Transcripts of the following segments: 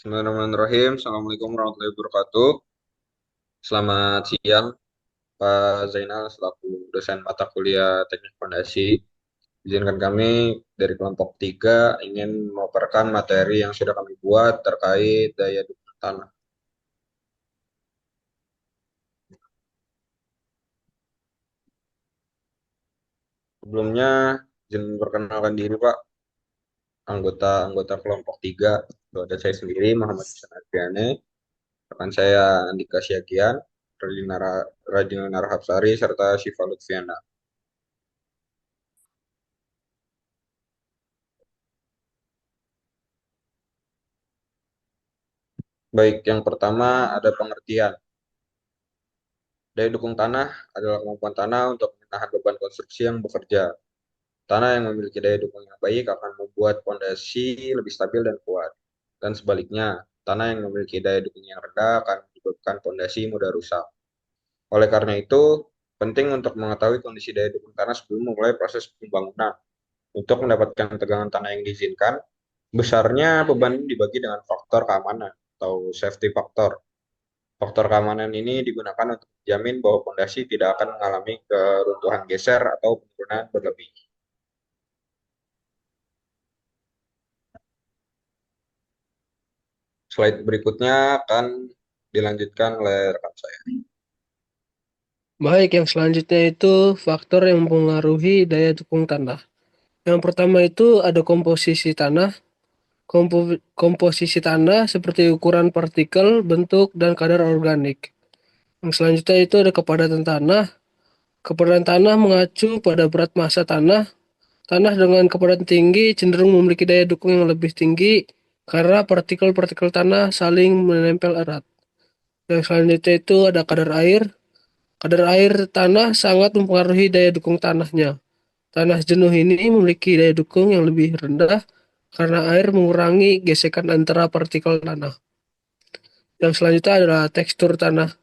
Bismillahirrahmanirrahim. Assalamualaikum warahmatullahi wabarakatuh. Selamat siang, Pak Zainal, selaku dosen mata kuliah Teknik Fondasi. Izinkan kami dari kelompok 3 ingin memaparkan materi yang sudah kami buat terkait daya dukung tanah. Sebelumnya, izin memperkenalkan diri, Pak. Anggota kelompok 3. Itu ada saya sendiri, Muhammad Hasan Adriane, rekan saya Andika Syagian, Radina Narhapsari, serta Syifa Lutfiana. Baik, yang pertama ada pengertian. Daya dukung tanah adalah kemampuan tanah untuk menahan beban konstruksi yang bekerja. Tanah yang memiliki daya dukung yang baik akan membuat fondasi lebih stabil dan kuat. Dan sebaliknya, tanah yang memiliki daya dukung yang rendah akan menyebabkan fondasi mudah rusak. Oleh karena itu, penting untuk mengetahui kondisi daya dukung tanah sebelum memulai proses pembangunan. Untuk mendapatkan tegangan tanah yang diizinkan, besarnya beban ini dibagi dengan faktor keamanan atau safety factor. Faktor keamanan ini digunakan untuk menjamin bahwa fondasi tidak akan mengalami keruntuhan geser atau penurunan berlebih. Slide berikutnya akan dilanjutkan oleh rekan saya. Baik, yang selanjutnya itu faktor yang mempengaruhi daya dukung tanah. Yang pertama itu ada komposisi tanah. Komposisi tanah seperti ukuran partikel, bentuk, dan kadar organik. Yang selanjutnya itu ada kepadatan tanah. Kepadatan tanah mengacu pada berat massa tanah. Tanah dengan kepadatan tinggi cenderung memiliki daya dukung yang lebih tinggi karena partikel-partikel tanah saling menempel erat. Yang selanjutnya itu ada kadar air. Kadar air tanah sangat mempengaruhi daya dukung tanahnya. Tanah jenuh ini memiliki daya dukung yang lebih rendah karena air mengurangi gesekan antara partikel tanah. Yang selanjutnya adalah tekstur tanah.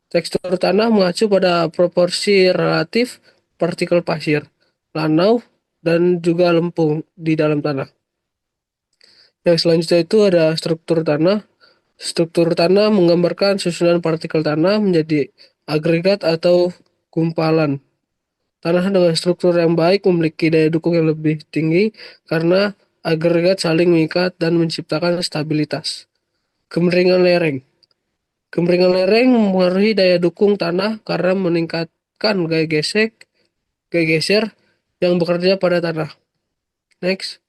Tekstur tanah mengacu pada proporsi relatif partikel pasir, lanau, dan juga lempung di dalam tanah. Yang selanjutnya itu ada struktur tanah. Struktur tanah menggambarkan susunan partikel tanah menjadi agregat atau gumpalan. Tanah dengan struktur yang baik memiliki daya dukung yang lebih tinggi karena agregat saling mengikat dan menciptakan stabilitas. Kemiringan lereng. Kemiringan lereng mempengaruhi daya dukung tanah karena meningkatkan gaya geser yang bekerja pada tanah. Next.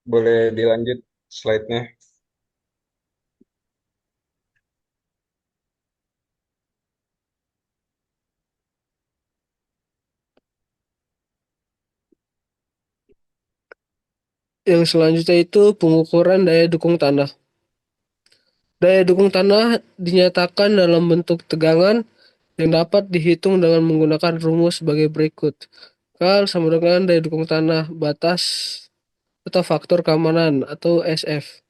Boleh dilanjut slide-nya. Yang selanjutnya itu pengukuran daya dukung tanah. Daya dukung tanah dinyatakan dalam bentuk tegangan yang dapat dihitung dengan menggunakan rumus sebagai berikut. Kal sama dengan daya dukung tanah batas atau faktor keamanan atau SF.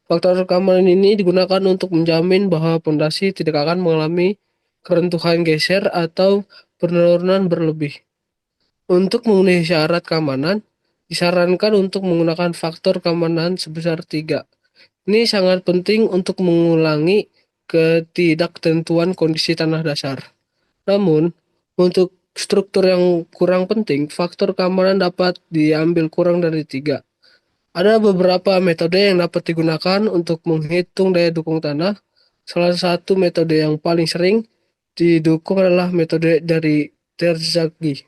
Faktor keamanan ini digunakan untuk menjamin bahwa pondasi tidak akan mengalami keruntuhan geser atau penurunan berlebih. Untuk memenuhi syarat keamanan, disarankan untuk menggunakan faktor keamanan sebesar 3. Ini sangat penting untuk mengulangi ketidaktentuan kondisi tanah dasar. Namun, untuk struktur yang kurang penting, faktor keamanan dapat diambil kurang dari 3. Ada beberapa metode yang dapat digunakan untuk menghitung daya dukung tanah. Salah satu metode yang paling sering didukung adalah metode dari Terzaghi.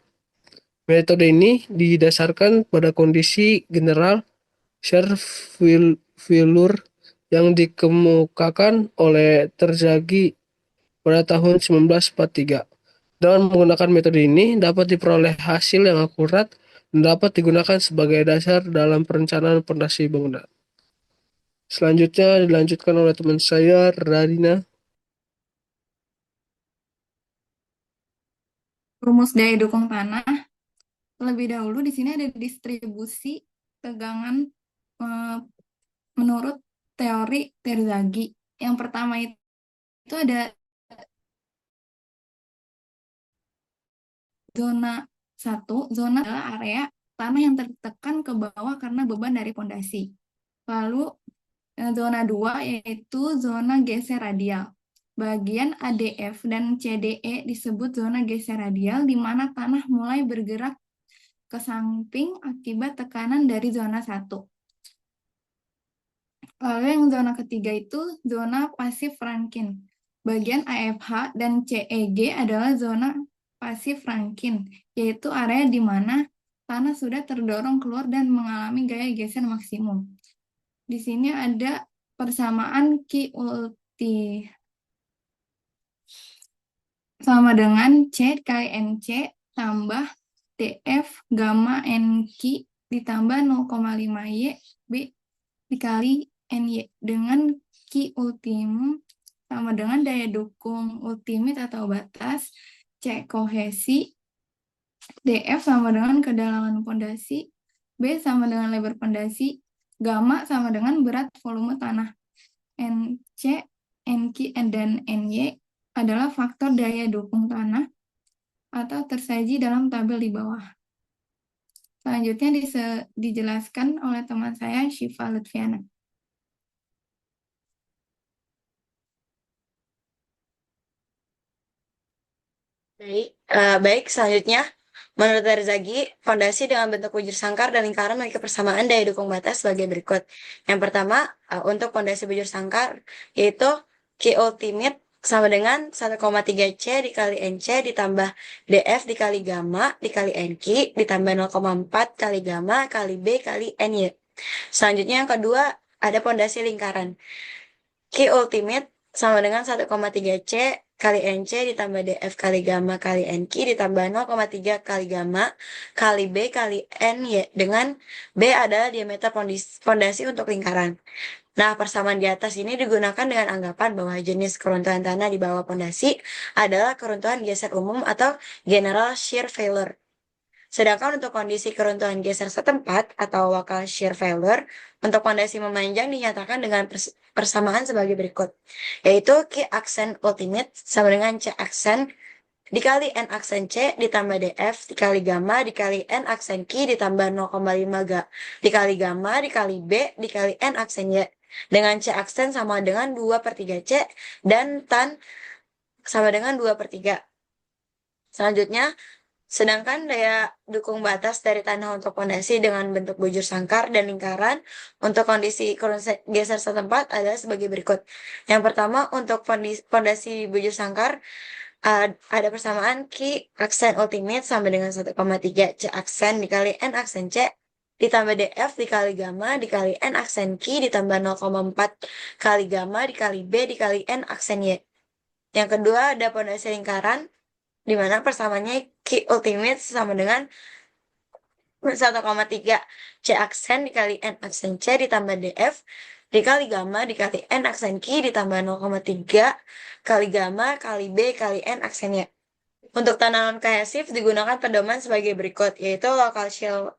Metode ini didasarkan pada kondisi general shear failure yang dikemukakan oleh Terzaghi pada tahun 1943. Dengan menggunakan metode ini dapat diperoleh hasil yang akurat dan dapat digunakan sebagai dasar dalam perencanaan pondasi bangunan. Selanjutnya dilanjutkan oleh teman saya, Radina. Rumus daya dukung tanah. Lebih dahulu di sini ada distribusi tegangan menurut teori Terzaghi. Yang pertama itu ada zona 1. Zona adalah area tanah yang tertekan ke bawah karena beban dari pondasi. Lalu zona 2 yaitu zona geser radial. Bagian ADF dan CDE disebut zona geser radial di mana tanah mulai bergerak ke samping akibat tekanan dari zona 1. Lalu yang zona ketiga itu zona pasif Rankine. Bagian AFH dan CEG adalah zona pasif Rankine, yaitu area di mana tanah sudah terdorong keluar dan mengalami gaya geser maksimum. Di sini ada persamaan Q ulti sama dengan C kali NC tambah DF gamma NQ ditambah 0,5 Y B dikali NY dengan Q ultimum sama dengan daya dukung ultimate atau batas, C kohesi, DF sama dengan kedalaman pondasi, B sama dengan lebar pondasi, gamma sama dengan berat volume tanah. NC, NQ, dan NY adalah faktor daya dukung tanah atau tersaji dalam tabel di bawah. Selanjutnya dijelaskan oleh teman saya, Syifa Lutfiana. Baik, selanjutnya, menurut Terzaghi, fondasi dengan bentuk bujur sangkar dan lingkaran memiliki persamaan daya dukung batas sebagai berikut. Yang pertama, untuk fondasi bujur sangkar, yaitu Q ultimate sama dengan 1,3 C dikali NC ditambah DF dikali gamma dikali NQ ditambah 0,4 kali gamma kali B kali NY. Selanjutnya yang kedua, ada fondasi lingkaran. Q ultimate sama dengan 1,3 C kali NC ditambah DF kali gamma kali NQ ditambah 0,3 kali gamma kali B kali NY dengan B adalah diameter fondasi untuk lingkaran. Nah, persamaan di atas ini digunakan dengan anggapan bahwa jenis keruntuhan tanah di bawah fondasi adalah keruntuhan geser umum atau general shear failure. Sedangkan untuk kondisi keruntuhan geser setempat atau local shear failure, untuk fondasi memanjang dinyatakan dengan persamaan sebagai berikut, yaitu Q aksen ultimate sama dengan C aksen dikali N aksen C ditambah DF dikali gamma dikali N aksen Q ditambah 0,5 dikali gamma dikali B dikali N aksen Y dengan C aksen sama dengan 2/3 C dan tan sama dengan 2/3. Selanjutnya, sedangkan daya dukung batas dari tanah untuk fondasi dengan bentuk bujur sangkar dan lingkaran untuk kondisi geser setempat adalah sebagai berikut. Yang pertama, untuk fondasi bujur sangkar, ada persamaan Q aksen ultimate sama dengan 1,3 C aksen dikali N aksen C ditambah DF dikali gamma dikali N aksen Q ditambah 0,4 kali gamma dikali B dikali N aksen Y. Yang kedua, ada fondasi lingkaran di mana persamaannya Q ultimate sama dengan 1,3 C aksen dikali N aksen C ditambah DF dikali gamma dikali N aksen Q ditambah 0,3 kali gamma kali B kali N aksen Y. Untuk tanah non-kohesif digunakan pedoman sebagai berikut, yaitu local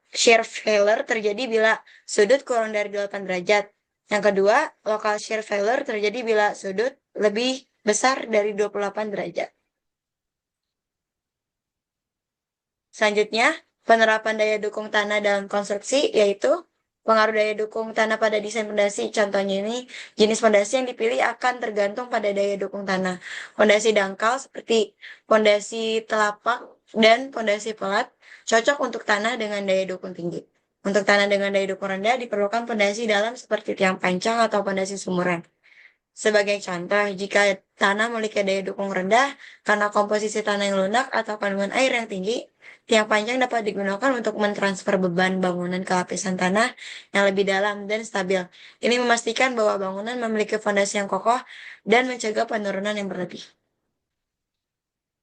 shear failure terjadi bila sudut kurang dari 8 derajat. Yang kedua, local shear failure terjadi bila sudut lebih besar dari 28 derajat. Selanjutnya, penerapan daya dukung tanah dalam konstruksi, yaitu pengaruh daya dukung tanah pada desain fondasi. Contohnya ini, jenis fondasi yang dipilih akan tergantung pada daya dukung tanah. Fondasi dangkal seperti fondasi telapak dan fondasi pelat cocok untuk tanah dengan daya dukung tinggi. Untuk tanah dengan daya dukung rendah diperlukan fondasi dalam seperti tiang pancang atau fondasi sumuran. Sebagai contoh, jika tanah memiliki daya dukung rendah karena komposisi tanah yang lunak atau kandungan air yang tinggi, tiang panjang dapat digunakan untuk mentransfer beban bangunan ke lapisan tanah yang lebih dalam dan stabil. Ini memastikan bahwa bangunan memiliki fondasi yang kokoh dan mencegah penurunan yang berlebih.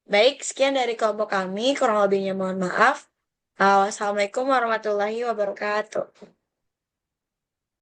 Baik, sekian dari kelompok kami. Kurang lebihnya mohon maaf. Wassalamualaikum warahmatullahi wabarakatuh.